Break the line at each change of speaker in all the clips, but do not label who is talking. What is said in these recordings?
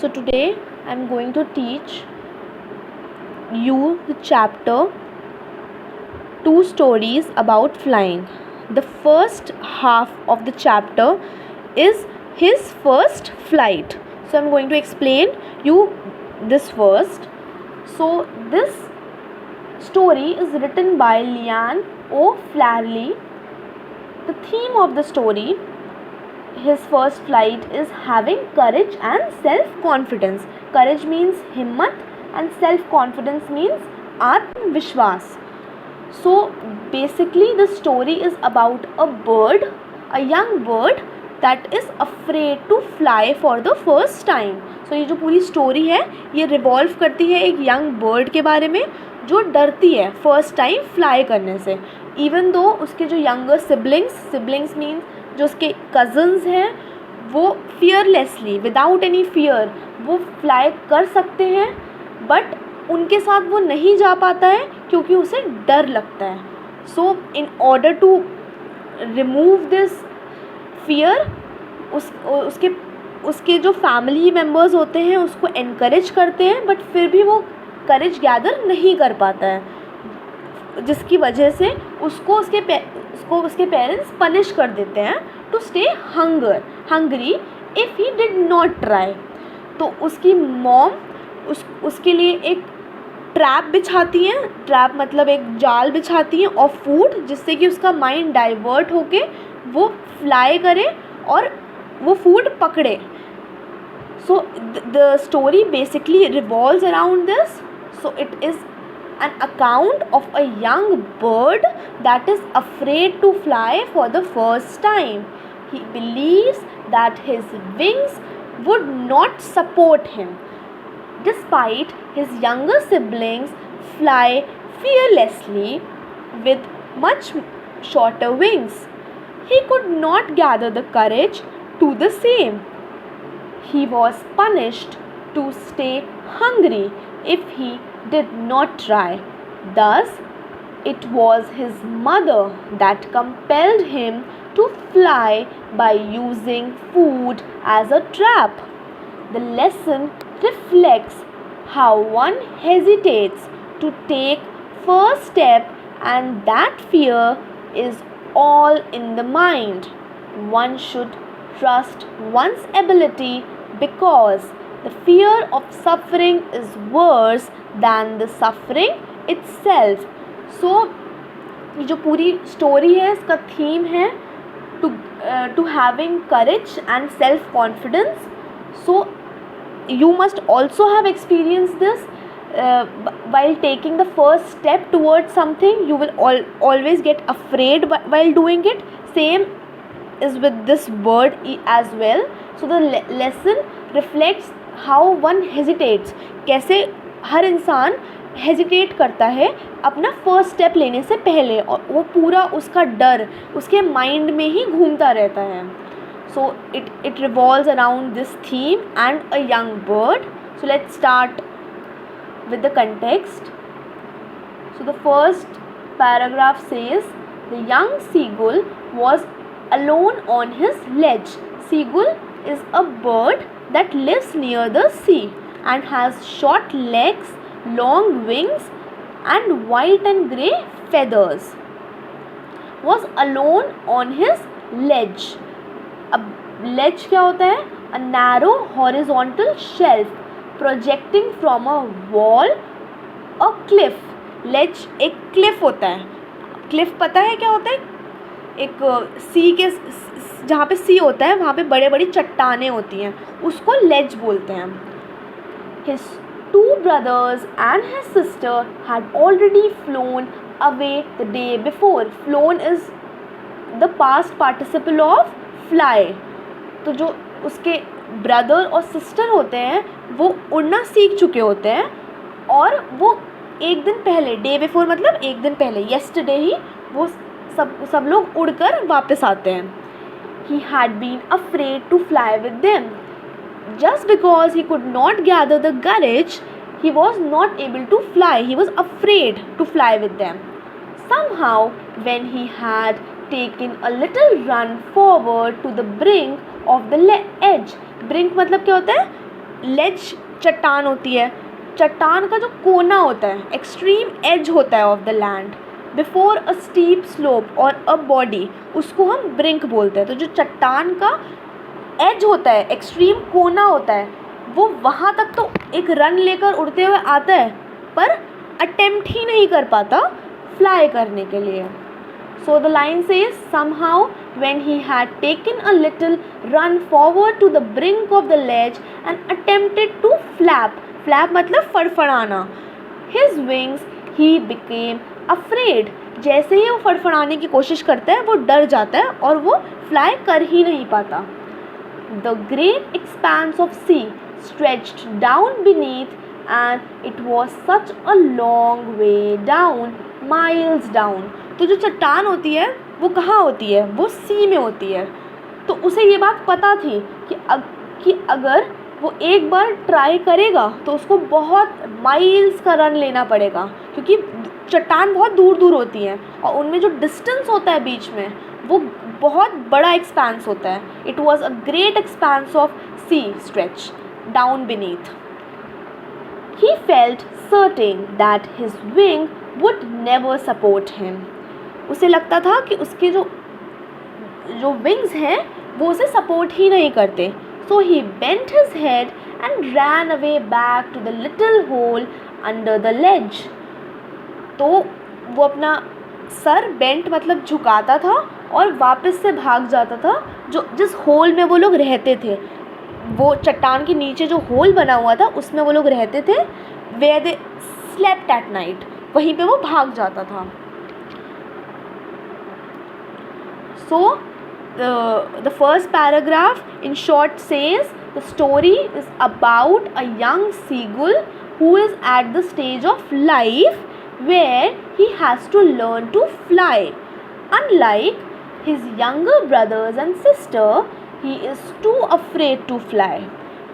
So today I am going to teach you the chapter two stories about flying. The first half of the chapter is his first flight. So I'm going to explain you this first. So this story is written by Leanne O'Flaherty. The theme of the story, his first flight, is having courage and self-confidence. Courage means himmat and self-confidence means Atmavishwas. So basically the story is about a young bird that is afraid to fly for the first time. So ये जो पूरी story है ये revolve करती है एक young bird के बारे में जो डरती है फर्स्ट टाइम फ्लाई करने से. इवन दो उसके जो यंगर सिबलिंग्स मीन्स जो उसके कज़न्स हैं वो फियरलेसली विदाउट एनी फियर वो फ्लाई कर सकते हैं, बट उनके साथ वो नहीं जा पाता है क्योंकि उसे डर लगता है. So in order to remove this fear उसके जो फैमिली मेम्बर्स होते हैं उसको एनकरेज करते हैं, बट फिर भी वो करेज गैदर नहीं कर पाता है, जिसकी वजह से उसको उसके पेरेंट्स पनिश कर देते हैं to stay hungry if he did not try. तो उसकी मॉम उसके लिए एक ट्रैप बिछाती हैं. ट्रैप मतलब एक जाल बिछाती हैं ऑफ फूड, जिससे कि उसका माइंड डाइवर्ट होके वो फ्लाई करे और वो फूड पकड़े. So the story basically revolves around this. So it is an account of a young bird that is afraid to fly for the first time. He believes that his wings would not support him. Despite his younger siblings fly fearlessly with much shorter wings, he could not gather the courage to the same. He was punished to stay hungry if he did not try. Thus, it was his mother that compelled him to fly by using food as a trap. The lesson reflects how one hesitates to take first step, and that fear is all in the mind. One should trust one's ability because the fear of suffering is worse than the suffering itself. So ये जो पूरी story है इसका theme है to having courage and self confidence. So you must also have experienced this while taking the first step towards something. You will always get afraid while doing it. Same is with this bird as well. So the lesson reflects how one hesitates. कैसे हर इंसान hesitate करता है अपना first step लेने से पहले, और वो पूरा उसका डर उसके माइंड में ही घूमता रहता है. So it revolves around this theme and a young bird. So let's start with the context. So the first paragraph says the young seagull was alone on his ledge. Seagull is a bird that lives near the sea and has short legs, long wings and white and grey feathers. Was alone on his ledge. अब ledge क्या होता है? A narrow horizontal shelf projecting from a wall or cliff. Ledge एक cliff होता है. cliff पता है क्या होता है? एक सी के जहाँ पे सी होता है वहाँ पे बड़े बड़ी चट्टानें होती हैं, उसको ledge बोलते हैं. His two brothers and his sister had already flown away the day before. Flown is the past participle of fly. तो जो उसके ब्रदर और सिस्टर होते हैं वो उड़ना सीख चुके होते हैं, और वो एक दिन पहले, डे बिफोर मतलब एक दिन पहले, येस्टरडे ही वो सब लोग उड़कर वापस आते हैं. He had been afraid to fly with them. Just because he could not gather the courage, he was not able to fly. He was afraid to fly with them. Somehow, when he had taken a little run forward to the brink of the edge. Brink मतलब क्या होता है? लेज चट्टान होती है, चट्टान का जो कोना होता है, एक्सट्रीम एज होता है of the land, before a steep slope और अ बॉडी, उसको हम ब्रिंक बोलते हैं। तो जो चट्टान का एज होता है, एक्सट्रीम कोना होता है, वो वहाँ तक तो एक रन लेकर उड़ते हुए आता है, पर अटेम्प्ट ही नहीं कर पाता फ्लाई करने के लिए। So the line says, somehow when he had taken a little run forward to the brink of the ledge and attempted to flap मतलब फड़फड़ाना, his wings, he became afraid। जैसे ही वो फड़फड़ाने की कोशिश करता है वो डर जाता है और वो फ्लाई कर ही नहीं पाता। The great expanse of sea stretched down beneath and it was such a long way down, miles down। तो जो चट्टान होती है वो कहाँ होती है, वो सी में होती है। तो उसे ये बात पता थी कि अगर वो एक बार ट्राई करेगा तो उसको बहुत माइल्स का रन लेना पड़ेगा, क्योंकि चट्टान बहुत दूर दूर होती हैं और उनमें जो डिस्टेंस होता है बीच में वो बहुत बड़ा एक्सपेंस होता है। It was a great expanse of sea stretch down beneath. He felt certain that his wing would never support him. उसे लगता था कि उसके जो विंग्स हैं वो उसे सपोर्ट ही नहीं करते। So he bent his head and ran away back to the little hole under the ledge. तो वो अपना सर बेंट मतलब झुकाता था और वापस से भाग जाता था जिस होल में वो लोग रहते थे। वो चट्टान के नीचे जो होल बना हुआ था उसमें वो लोग रहते थे, where they slept at night, वहीं पे वो भाग जाता था। So the first paragraph in short says the story is about a young seagull who is at the stage of life where he has to learn to fly. Unlike his younger brothers and sister, he is too afraid to fly.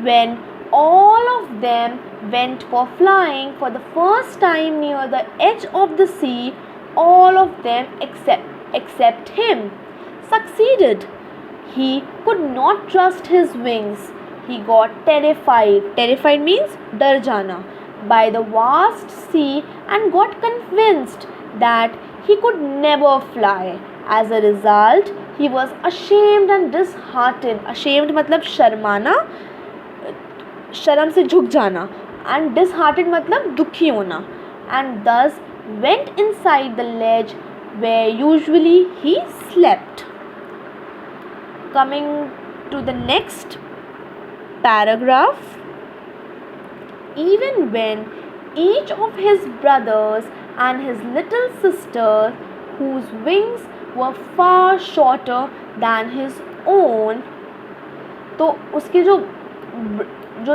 When all of them went for flying for the first time near the edge of the sea, all of them except him succeeded. He could not trust his wings. He got terrified. Terrified means डर जाना, by the vast sea and got convinced that he could never fly. As a result, he was ashamed and disheartened. Ashamed मतलब शर्माना, शर्म से झुक जाना, and disheartened मतलब दुखी होना, and thus went inside the ledge where usually he slept. Coming to the next paragraph, even when each of his brothers and his little sister, whose wings were far shorter than his own, तो उसके जो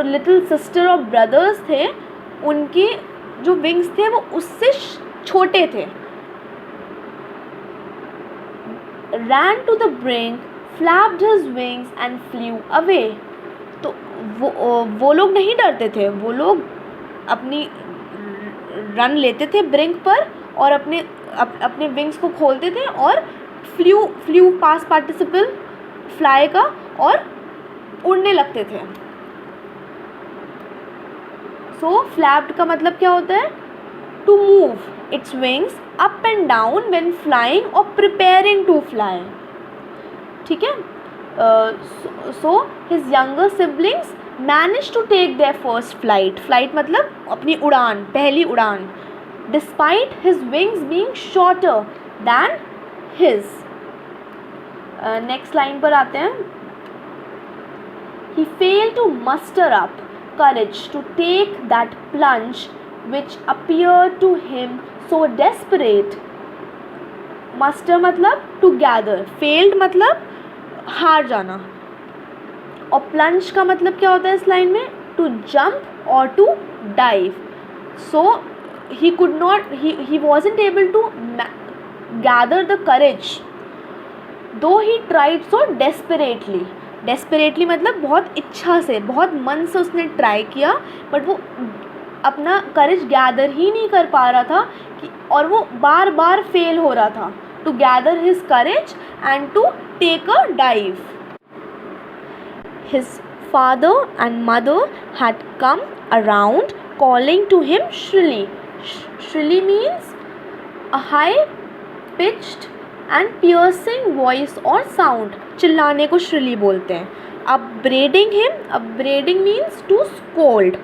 little sister और brothers थे उनके जो wings थे वो उससे छोटे थे, ran to the brink, flapped his wings and flew away। तो वो लोग नहीं डरते थे, वो लोग अपनी रन लेते थे ब्रिंक पर और अपने विंग्स को खोलते थे और फ्लू पास पार्टिसिपल फ्लाई का और उड़ने लगते थे। सो फ्लैप्ड का मतलब क्या होता है, to move its wings up and down when flying और प्रिपेयरिंग टू फ्लाई। ठीक है। So his younger siblings manage to take their first flight. Flight मतलब अपनी उड़ान, पहली उड़ान, despite his wings being shorter than his. Next line पर आते हैं। He failed to muster up courage to take that plunge which appeared to him so desperate। Muster मतलब to gather, failed मतलब हार जाना, और plunge का मतलब क्या होता है इस लाइन में, to jump or to dive। So he could not, he wasn't able to gather the courage though he tried so desperately। Desperately मतलब बहुत इच्छा से, बहुत मन से उसने ट्राई किया, बट वो अपना करेज गैदर ही नहीं कर पा रहा था और वो बार बार फेल हो रहा था to gather his courage and to take a dive. His father and mother had come around, calling to him shrilly. Shrilly means a high pitched and piercing voice or sound. चिल्लाने को shrilly बोलते हैं. Upbraiding him, upbraiding means to scold.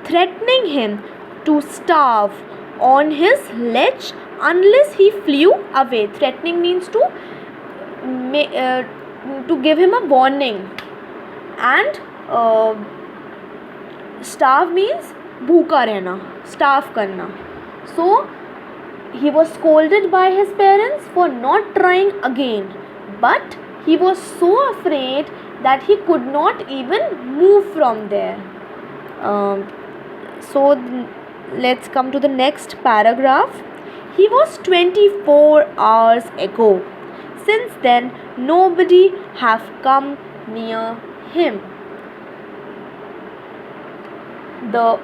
Threatening him to starve on his ledge unless he flew away. Threatening means to give him a warning. And starve means भूखा रहना, starve करना. So he was scolded by his parents for not trying again, but he was so afraid that he could not even move from there. So let's come to the next paragraph. He was 24 hours ago. Since then, nobody have come near him. The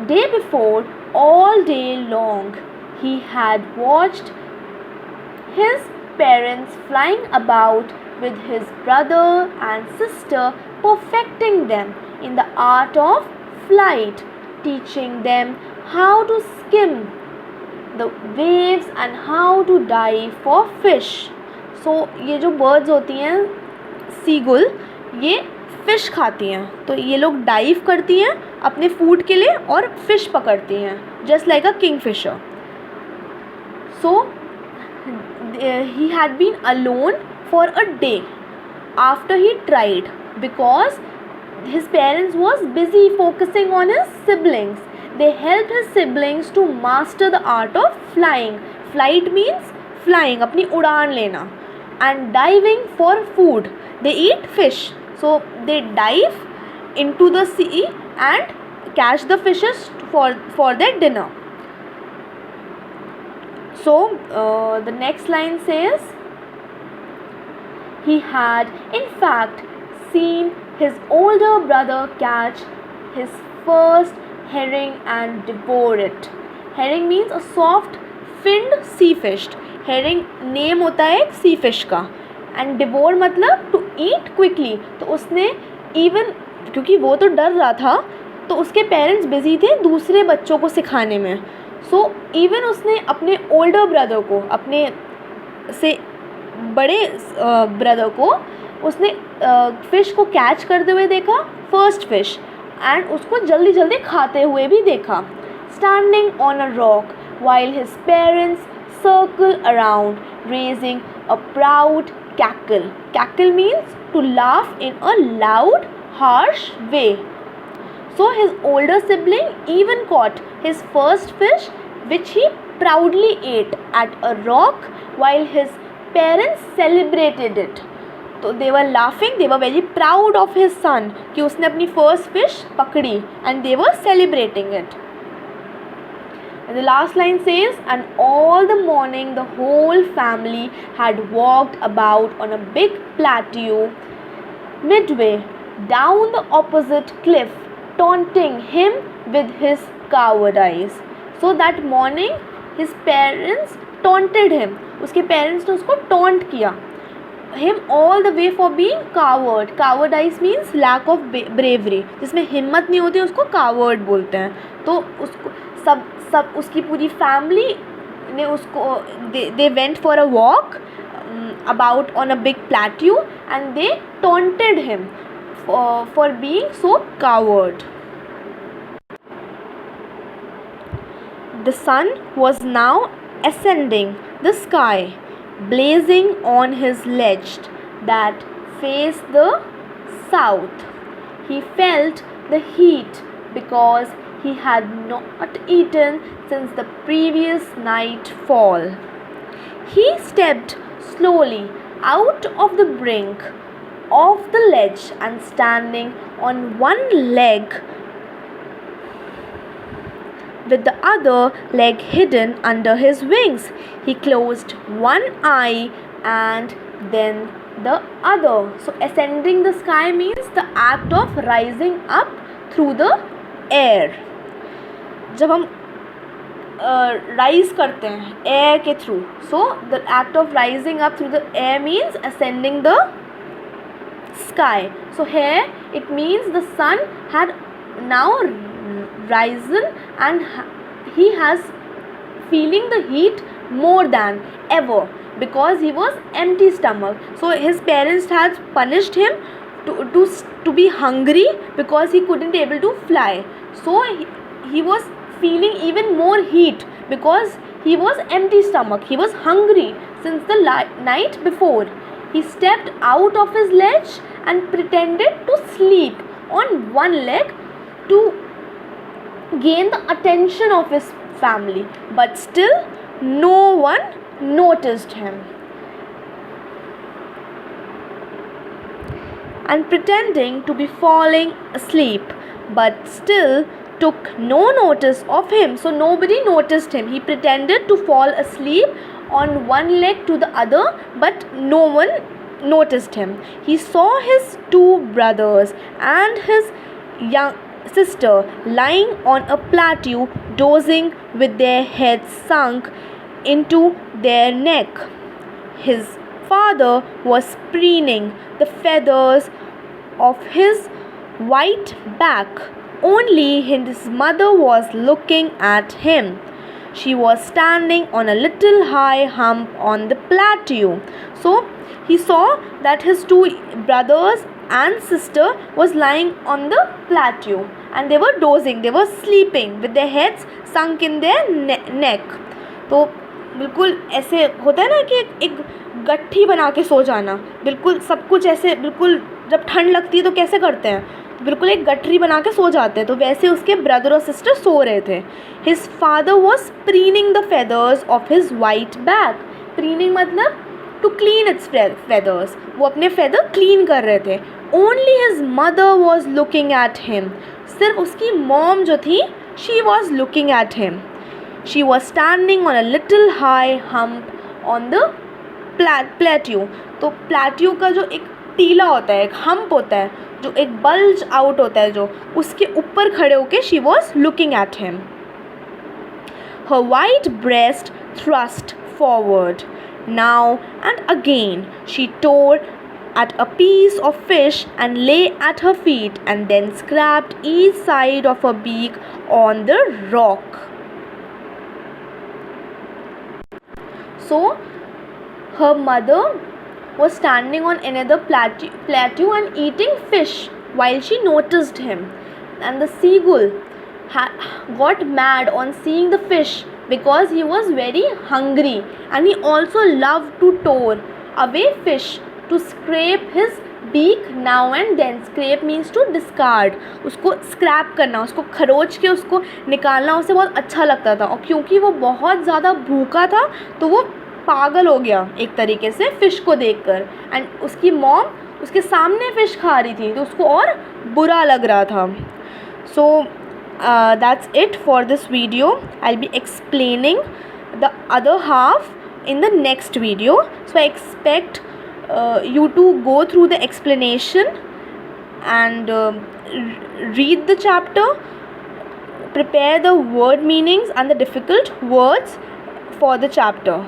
day before, all day long, he had watched his parents flying about with his brother and sister, perfecting them in the art of flight, teaching them how to skim the waves and how to dive for fish. So ये जो birds होती हैं seagull, ये fish खाती हैं, तो ये लोग dive करती हैं अपने food के लिए और fish पकड़ती हैं, just like a kingfisher. So he had been alone for a day after he tried, because his parents was busy focusing on his siblings. They helped his siblings to master the art of flying. Flight means flying, अपनी उड़ान लेना. And diving for food. They eat fish, so they dive into the sea and catch the fishes for their dinner. So the next line says, he had in fact seen his older brother catch his first herring and devour it. Herring means a soft finned sea fish. Herring name होता है एक sea fish का. And devour मतलब to eat quickly. तो उसने even, क्योंकि वो तो डर रहा था, तो उसके पेरेंट्स बिजी थे दूसरे बच्चों को सिखाने में. सो इवन उसने अपने ओल्डर ब्रदर को, अपने से बड़े ब्रदर को, उसने फ़िश को कैच करते हुए देखा, फर्स्ट फिश, एंड उसको जल्दी जल्दी खाते हुए भी देखा. Standing on a rock while his parents circle around, raising a proud cackle. Cackle means to laugh in a loud, harsh way. So his older sibling even caught his first fish, which he proudly ate at a rock while his parents celebrated it. So they were laughing, they were very proud of his son कि उसने अपनी first fish पकड़ी, and they were celebrating it. And the last line says, and all the morning the whole family had walked about on a big plateau midway down the opposite cliff, taunting him with his cowardice. So that morning his parents taunted him. उसके parents ने उसको taunt किया. Him all the way for being coward. Cowardice means lack of bravery. जिसमें हिम्मत नहीं होती उसको coward बोलते हैं. तो उसको सब उसकी पूरी फैमिली ने उसको they went for a walk about on a big plateau, and they taunted him for being so coward. The sun was now ascending the sky, blazing on his ledge that faced the south. He felt the heat because he had not eaten since the previous nightfall. He stepped slowly out of the brink of the ledge, and standing on one leg with the other leg hidden under his wings, he closed one eye and then the other. So ascending the sky means the act of rising up through the air. जब हम rise करते हैं air के through, so the act of rising up through the air means ascending the sky. So here it means the sun had now risen and he has feeling the heat more than ever because he was empty stomach. So his parents had punished him to be hungry because he couldn't able to fly. So he was feeling even more heat because he was empty stomach. He was hungry since the night before. He stepped out of his ledge and pretended to sleep on one leg to gain the attention of his family, but still no one noticed him. And pretending to be falling asleep, but still took no notice of him. So nobody noticed him. He pretended to fall asleep on one leg to the other, but no one noticed him. He saw his two brothers and his young sister lying on a plateau, dozing with their heads sunk into their neck. His father was preening the feathers of his white back. Only his mother was looking at him. She was standing on a little high hump on the plateau. So he saw that his two brothers and sister was lying on the plateau and they were dozing, they were sleeping with their heads sunk in their neck. तो बिल्कुल ऐसे होता है ना कि एक गट्ठी बना के सो जाना, बिल्कुल सब कुछ ऐसे, बिल्कुल जब ठंड लगती है तो कैसे करते हैं, बिल्कुल एक गठरी बना के सो जाते हैं. तो वैसे उसके ब्रदर और सिस्टर सो रहे थे. His father was preening the feathers of his white back. Preening मतलब टू क्लीन इट्स फेदर्स. वो अपने फेदर क्लीन कर रहे थे. Only his mother was looking at him. सिर्फ उसकी मॉम जो थी, she was looking at him. She was standing on a little high hump on the plateau. तो प्लेट्यू का जो एक टीला होता है, एक हम्प होता है, जो एक बल्ज आउट होता है, जो उसके ऊपर खड़े होके she was looking at him. Her white breast thrust forward. Now and again she tore at a piece of fish and lay at her feet and then scraped each side of her beak on the rock. So her mother was standing on another plateau and eating fish while she noticed him, and the seagull got mad on seeing the fish because he was very hungry, and he also loved to tore away fish to scrape his beak now and then. Scrape means to discard. उसको scrap करना, उसको खरोच के उसको निकालना उसे बहुत अच्छा लगता था. और क्योंकि वो बहुत ज़्यादा भूखा था तो वो पागल हो गया एक तरीके से फ़िश को देखकर. एंड उसकी मॉम उसके सामने फ़िश खा रही थी तो उसको और बुरा लग रहा था. सो that's it for this video. I'll be explaining the other half in the next video. So I expect you to go through the explanation and read the chapter, prepare the word meanings and the difficult words for the chapter.